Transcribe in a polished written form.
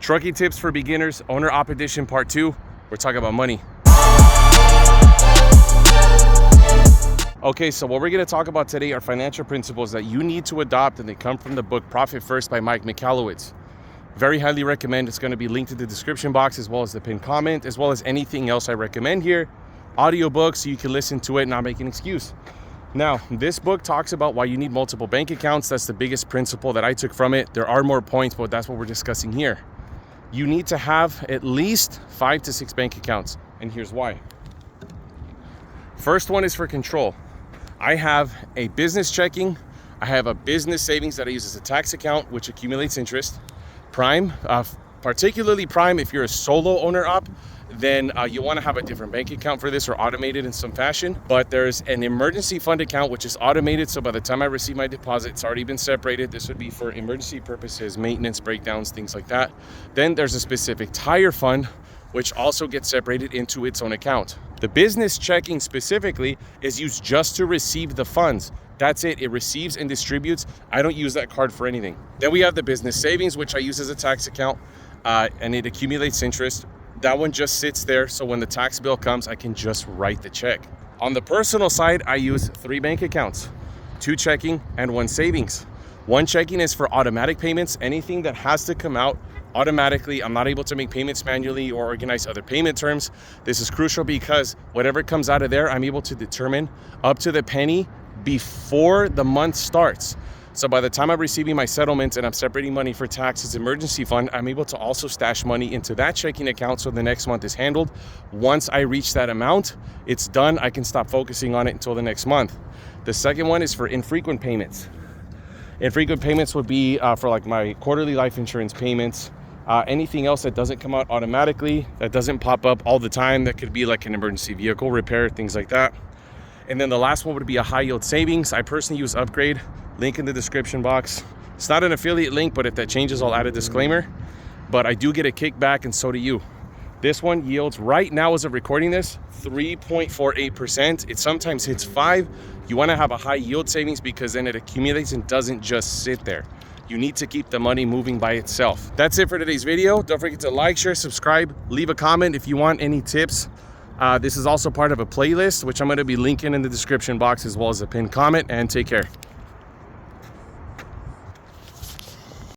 Trucking tips for beginners, owner op edition part 2. We're talking about money. Okay, so what we're going to talk about today are financial principles that you need to adopt, and they come from the book Profit First by Mike Michalowicz. Very highly recommend. It's going to be linked in the description box, as well as the pinned comment, as well as anything else I recommend here. Audiobook, so you can listen to it and not make an excuse. Now, this book talks about why you need multiple bank accounts. That's the biggest principle that I took from it. There are more points, but that's what we're discussing here. You need to have at least 5 to 6 bank accounts, and here's why. First one is for control. I have a business checking. I have a business savings that I use as a tax account, which accumulates interest. Prime, particularly Prime, if you're a solo owner op, then you want to have a different bank account for this, or automated in some fashion. But there's an emergency fund account, which is automated. So by the time I receive my deposit, it's already been separated. This would be for emergency purposes, maintenance, breakdowns, things like that. Then there's a specific tire fund, which also gets separated into its own account. The business checking specifically is used just to receive the funds. That's it. It receives and distributes. I don't use that card for anything. Then we have the business savings, which I use as a tax account, and it accumulates interest. That one just sits there, so when the tax bill comes, I can just write the check. On the personal side, I use 3 bank accounts, 2 checking and 1 savings. 1 checking is for automatic payments, anything that has to come out automatically. I'm not able to make payments manually or organize other payment terms. This is crucial because whatever comes out of there, I'm able to determine up to the penny before the month starts. So by the time I'm receiving my settlements and I'm separating money for taxes, emergency fund, I'm able to also stash money into that checking account so the next month is handled. Once I reach that amount, it's done. I can stop focusing on it until the next month. The second one is for infrequent payments. Infrequent payments would be for like my quarterly life insurance payments, anything else that doesn't come out automatically, that doesn't pop up all the time. That could be like an emergency vehicle repair, things like that. And then the last one would be a high yield savings. I personally use Upgrade, link in the description box. It's not an affiliate link, but if that changes, I'll add a disclaimer. But I do get a kickback, and so do you. This one yields right now, as of recording this, 3.48%. It sometimes hits 5. You want to have a high yield savings because then it accumulates and doesn't just sit there. You need to keep the money moving by itself. That's it for today's video. Don't forget to like, share, subscribe, leave a comment if you want any tips. This is also part of a playlist, which I'm going to be linking in the description box, as well as a pinned comment, and take care.